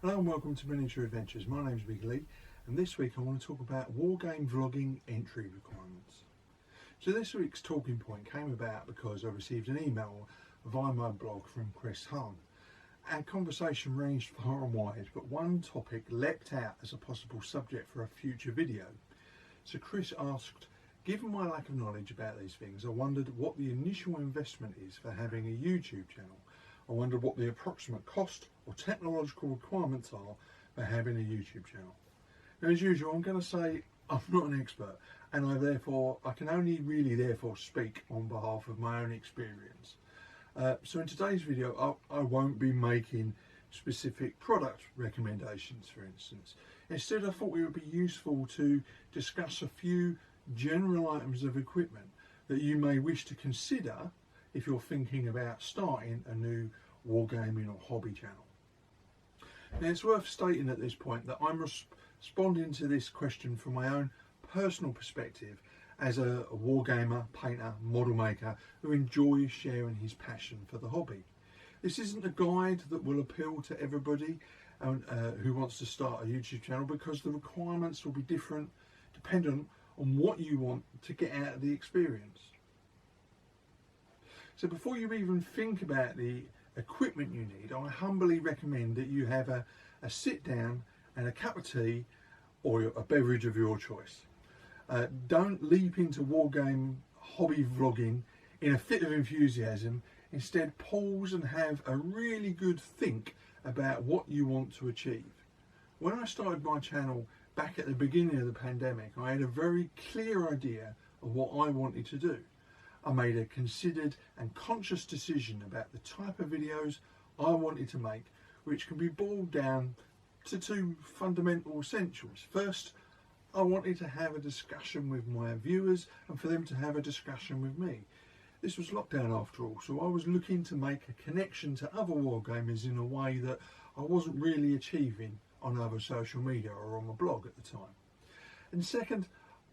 Hello and welcome to Miniature Adventures. My name's Big Lee, and this week I want to talk about wargame vlogging entry requirements. So this week's talking point came about because I received an email via my blog from Chris Hunt. Our conversation ranged far and wide, but one topic leapt out as a possible subject for a future video. So Chris asked, given my lack of knowledge about these things, I wondered what the initial investment is for having a YouTube channel. I wondered what the approximate cost or technological requirements are for having a YouTube channel. Now, as usual, I'm going to say I'm not an expert, and I can only really speak on behalf of my own experience. So in today's video, I won't be making specific product recommendations, for instance. Instead, I thought it would be useful to discuss a few general items of equipment that you may wish to consider if you're thinking about starting a new wargaming or hobby channel. Now, it's worth stating at this point that I'm responding to this question from my own personal perspective as a wargamer, painter, model maker who enjoys sharing his passion for the hobby. This isn't a guide that will appeal to everybody who wants to start a YouTube channel, because the requirements will be different dependent on what you want to get out of the experience. So before you even think about the equipment you need, I humbly recommend that you have a sit down and a cup of tea or a beverage of your choice. Don't leap into wargame hobby vlogging in a fit of enthusiasm. Instead, pause and have a really good think about what you want to achieve. When I started my channel back at the beginning of the pandemic, I had a very clear idea of what I wanted to do. I made a considered and conscious decision about the type of videos I wanted to make, which can be boiled down to two fundamental essentials. First, I wanted to have a discussion with my viewers and for them to have a discussion with me. This was lockdown after all, so I was looking to make a connection to other wargamers in a way that I wasn't really achieving on other social media or on my blog at the time. And second,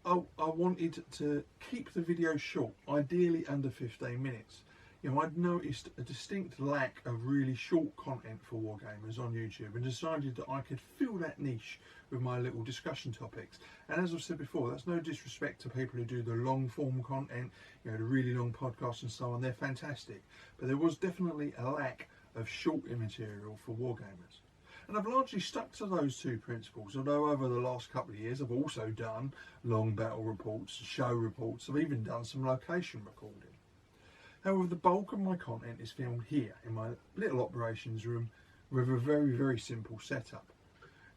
I wanted to keep the video short, ideally under 15 minutes. You know, I'd noticed a distinct lack of really short content for wargamers on YouTube and decided that I could fill that niche with my little discussion topics. And as I've said before, that's no disrespect to people who do the long form content, you know, the really long podcasts and so on. They're fantastic. But there was definitely a lack of short material for wargamers. And I've largely stuck to those two principles, although over the last couple of years I've also done long battle reports, show reports, I've even done some location recording. However, the bulk of my content is filmed here in my little operations room with a very simple setup.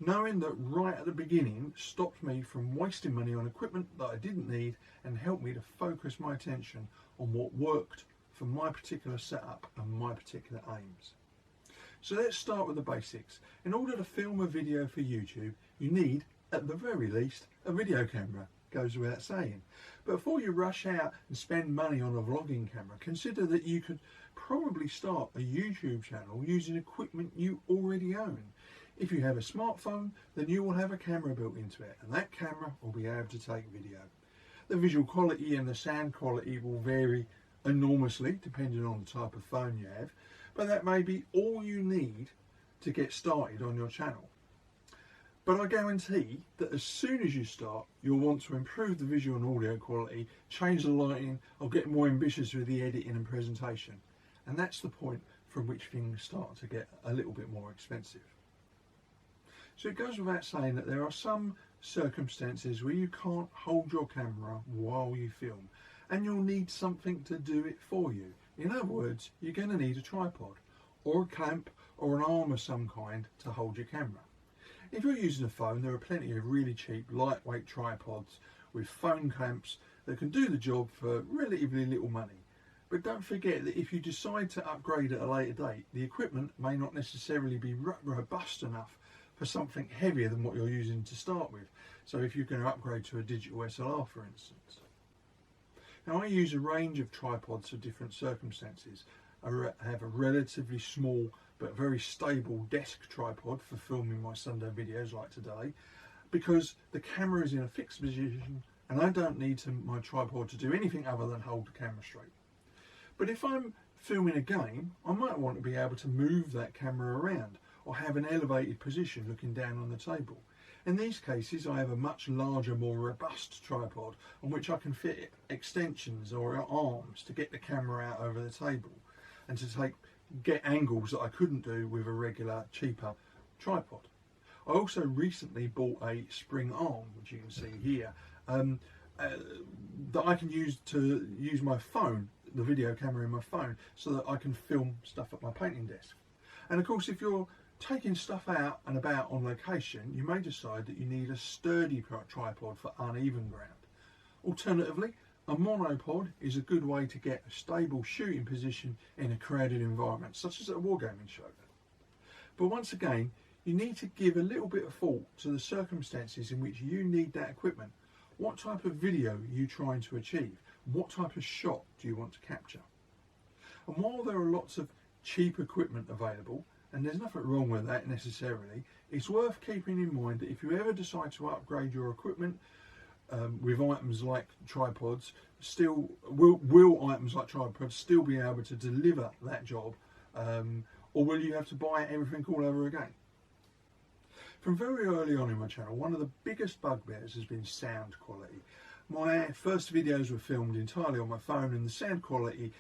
Knowing that right at the beginning stopped me from wasting money on equipment that I didn't need and helped me to focus my attention on what worked for my particular setup and my particular aims. So let's start with the basics. In order to film a video for YouTube, you need, at the very least, a video camera. Goes without saying. But before you rush out and spend money on a vlogging camera, consider that you could probably start a YouTube channel using equipment you already own. If you have a smartphone, then you will have a camera built into it, and that camera will be able to take video. The visual quality and the sound quality will vary enormously depending on the type of phone you have, but that may be all you need to get started on your channel. But I guarantee that as soon as you start, you'll want to improve the visual and audio quality, change the lighting, or get more ambitious with the editing and presentation. And that's the point from which things start to get a little bit more expensive. So it goes without saying that there are some circumstances where you can't hold your camera while you film, and you'll need something to do it for you. In other words, you're going to need a tripod, or a clamp, or an arm of some kind to hold your camera. If you're using a phone, there are plenty of really cheap, lightweight tripods with phone clamps that can do the job for relatively little money. But don't forget that if you decide to upgrade at a later date, the equipment may not necessarily be robust enough for something heavier than what you're using to start with. So if you're going to upgrade to a digital SLR, for instance. Now, I use a range of tripods for different circumstances. I have a relatively small but very stable desk tripod for filming my Sunday videos like today, because the camera is in a fixed position and I don't need my tripod to do anything other than hold the camera straight. But if I'm filming a game, I might want to be able to move that camera around, or have an elevated position looking down on the table. In these cases, I have a much larger, more robust tripod on which I can fit extensions or arms to get the camera out over the table and to get angles that I couldn't do with a regular, cheaper tripod. I also recently bought a spring arm, which you can see here, that I can use my phone, the video camera in my phone, so that I can film stuff at my painting desk. And of course, if you're taking stuff out and about on location, you may decide that you need a sturdy tripod for uneven ground. Alternatively, a monopod is a good way to get a stable shooting position in a crowded environment, such as at a wargaming show. But once again, you need to give a little bit of thought to the circumstances in which you need that equipment. What type of video are you trying to achieve? What type of shot do you want to capture? And while there are lots of cheap equipment available, and there's nothing wrong with that necessarily, it's worth keeping in mind that if you ever decide to upgrade your equipment with items like tripods, will items like tripods still be able to deliver that job, or will you have to buy everything all over again? From very early on in my channel, one of the biggest bugbears has been sound quality. My first videos were filmed entirely on my phone, and the sound quality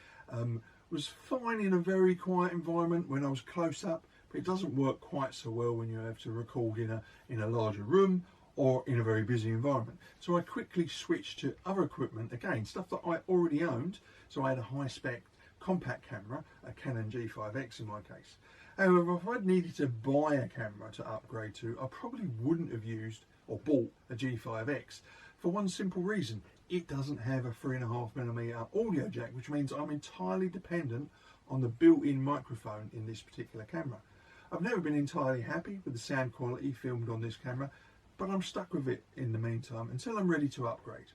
was fine in a very quiet environment when I was close up, but it doesn't work quite so well when you have to record in a larger room or in a very busy environment. So I quickly switched to other equipment, again, stuff that I already owned. So I had a high-spec compact camera, a Canon G5X in my case. However, if I'd needed to buy a camera to upgrade to, I probably wouldn't have used or bought a G5X for one simple reason. It doesn't have a 3.5mm audio jack, which means I'm entirely dependent on the built-in microphone in this particular camera. I've never been entirely happy with the sound quality filmed on this camera, but I'm stuck with it in the meantime until I'm ready to upgrade.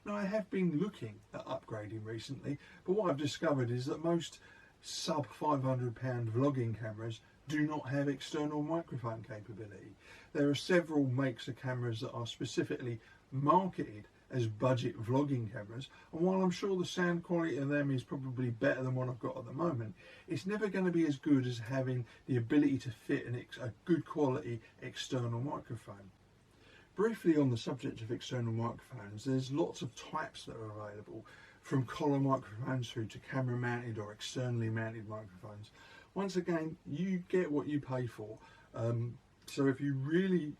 Now, I have been looking at upgrading recently, but what I've discovered is that most sub £500 vlogging cameras do not have external microphone capability. There are several makes of cameras that are specifically marketed as budget vlogging cameras, and while I'm sure the sound quality of them is probably better than what I've got at the moment, it's never going to be as good as having the ability to fit a good quality external microphone. Briefly on the subject of external microphones, there's lots of types that are available, from collar microphones through to camera mounted or externally mounted microphones. Once again, you get what you pay for. So if you really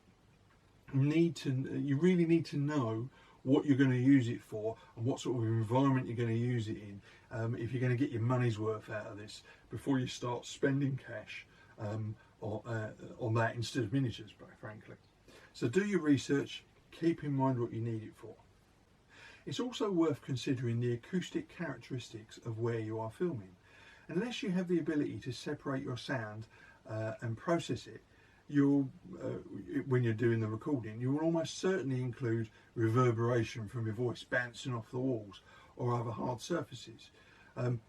need to know what you're going to use it for and what sort of environment you're going to use it in, if you're going to get your money's worth out of this before you start spending cash on that instead of miniatures, frankly. So do your research, keep in mind what you need it for. It's also worth considering the acoustic characteristics of where you are filming. Unless you have the ability to separate your sound and process it, when you're doing the recording, you will almost certainly include reverberation from your voice bouncing off the walls or other hard surfaces,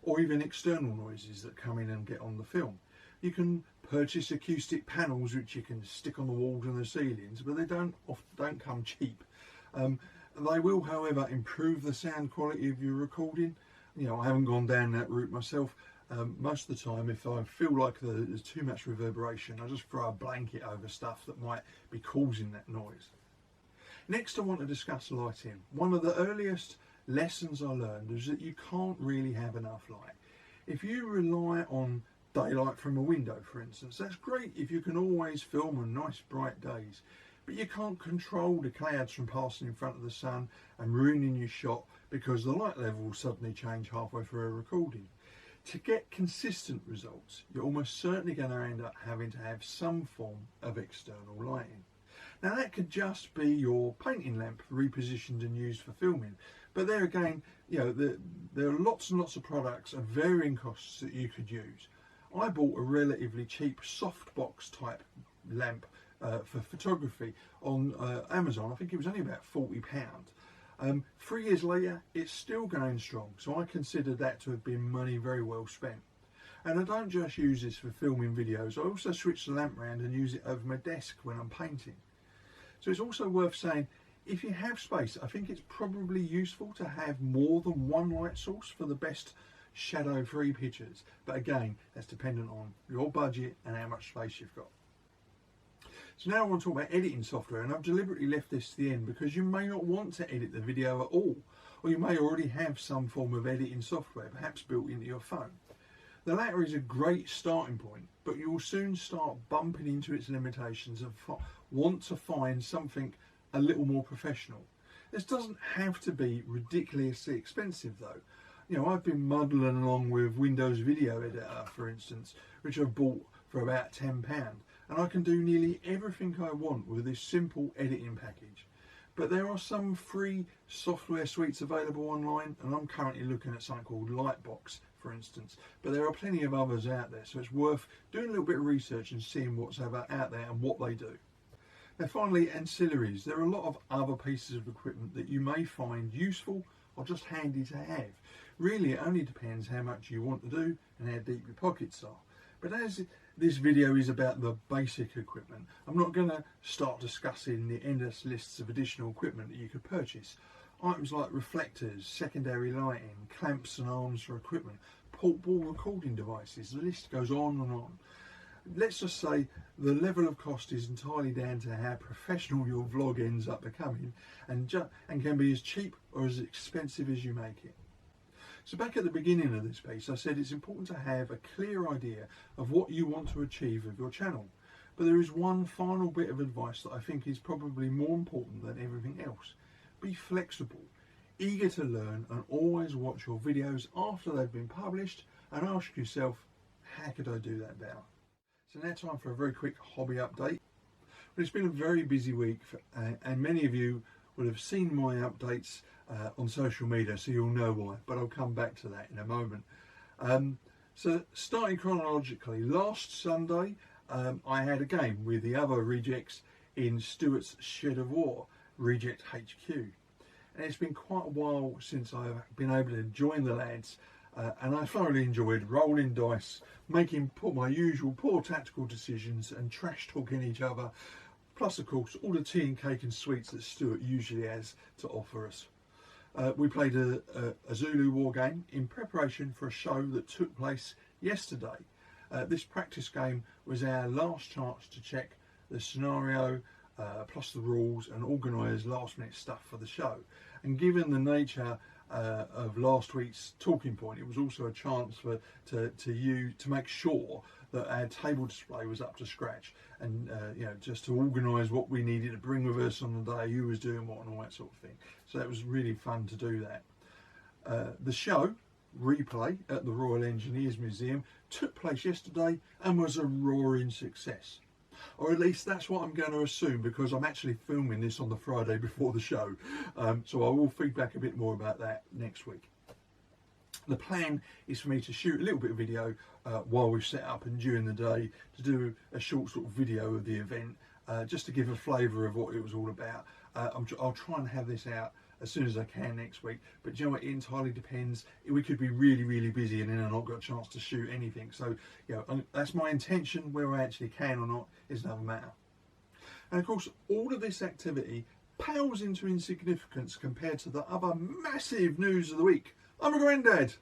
or even external noises that come in and get on the film. You can purchase acoustic panels which you can stick on the walls and the ceilings, but they don't come cheap. They will, however, improve the sound quality of your recording. You know, I haven't gone down that route myself. Most of the time, if I feel like there's too much reverberation, I just throw a blanket over stuff that might be causing that noise. Next, I want to discuss lighting. One of the earliest lessons I learned is that you can't really have enough light. If you rely on daylight from a window, for instance, that's great if you can always film on nice bright days, but you can't control the clouds from passing in front of the sun and ruining your shot because the light level will suddenly change halfway through a recording. To get consistent results, you're almost certainly going to end up having to have some form of external lighting. Now, that could just be your painting lamp repositioned and used for filming, but there again, you know, there are lots and lots of products of varying costs that you could use. I bought a relatively cheap softbox type lamp for photography on Amazon. I think it was only about £40. 3 years later, it's still going strong, so I consider that to have been money very well spent. And I don't just use this for filming videos, I also switch the lamp around and use it over my desk when I'm painting. So it's also worth saying, if you have space, I think it's probably useful to have more than one light source for the best shadow-free pictures. But again, that's dependent on your budget and how much space you've got. So now I want to talk about editing software, and I've deliberately left this to the end because you may not want to edit the video at all, or you may already have some form of editing software, perhaps built into your phone. The latter is a great starting point, but you will soon start bumping into its limitations and want to find something a little more professional. This doesn't have to be ridiculously expensive though. You know, I've been muddling along with Windows Video Editor, for instance, which I've bought for about £10, and I can do nearly everything I want with this simple editing package. But there are some free software suites available online, and I'm currently looking at something called Lightbox, for instance, but there are plenty of others out there, so it's worth doing a little bit of research and seeing what's out there and what they do. Now finally, ancillaries. There are a lot of other pieces of equipment that you may find useful or just handy to have. Really, it only depends how much you want to do and how deep your pockets are. But as this video is about the basic equipment, I'm not going to start discussing the endless lists of additional equipment that you could purchase. Items like reflectors, secondary lighting, clamps and arms for equipment, portable recording devices, the list goes on and on. Let's just say the level of cost is entirely down to how professional your vlog ends up becoming, and can be as cheap or as expensive as you make it. So back at the beginning of this piece, I said it's important to have a clear idea of what you want to achieve with your channel. But there is one final bit of advice that I think is probably more important than everything else. Be flexible, eager to learn, and always watch your videos after they've been published and ask yourself, how could I do that better? So now time for a very quick hobby update. Well, it's been a very busy week, and many of you will have seen my updates on social media, so you'll know why, but I'll come back to that in a moment. So starting chronologically, last Sunday I had a game with the other rejects in Stuart's Shed of War, Reject HQ. And it's been quite a while since I've been able to join the lads, and I thoroughly enjoyed rolling dice, making my usual poor tactical decisions and trash talking each other, plus of course all the tea and cake and sweets that Stuart usually has to offer us. We played a Zulu war game in preparation for a show that took place yesterday. This practice game was our last chance to check the scenario, plus the rules, and organise last minute stuff for the show. And given the nature of last week's talking point, it was also a chance to make sure that our table display was up to scratch, and you know, just to organise what we needed to bring with us on the day, who was doing what and all that sort of thing. So that was really fun to do that. The show replay at the Royal Engineers Museum took place yesterday and was a roaring success. Or at least that's what I'm going to assume, because I'm actually filming this on the Friday before the show. So I will feedback a bit more about that next week. The plan is for me to shoot a little bit of video while we've set up and during the day, to do a short sort of video of the event, just to give a flavour of what it was all about. I'll try and have this out as soon as I can next week, but you know what, it entirely depends. We could be really busy and then I've not got a chance to shoot anything. So you know, that's my intention. Where I actually can or not is another matter. And of course, all of this activity pales into insignificance compared to the other massive news of the week. I'm a granddad.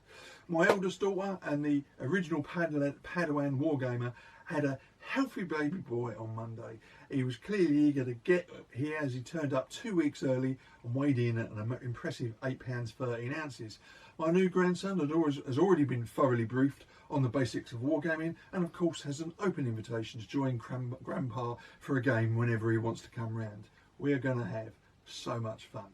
My eldest daughter and the original Padawan Wargamer had a healthy baby boy on Monday. He was clearly eager to get here, as he turned up 2 weeks early and weighed in at an impressive £8 13 ounces. My new grandson has already been thoroughly briefed on the basics of wargaming, and of course has an open invitation to join Grandpa for a game whenever he wants to come round. We are going to have so much fun.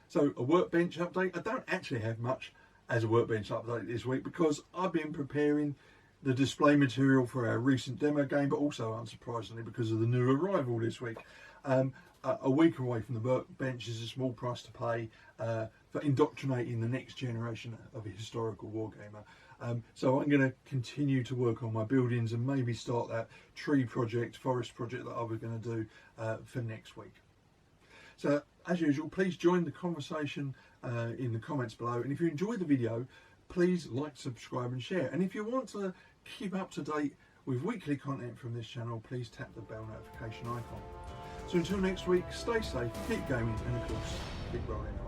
So a Workbench update. I don't actually have much as a Workbench update this week because I've been preparing the display material for our recent demo game, but also unsurprisingly because of the new arrival this week. A week away from the Workbench is a small price to pay for indoctrinating the next generation of a historical wargamer. So I'm going to continue to work on my buildings and maybe start that tree project, forest project that I was going to do for next week. So as usual, please join the conversation in the comments below, and if you enjoy the video, please like, subscribe and share. And if you want to keep up to date with weekly content from this channel, please tap the bell notification icon. So until next week, stay safe, keep gaming, and of course, keep rolling.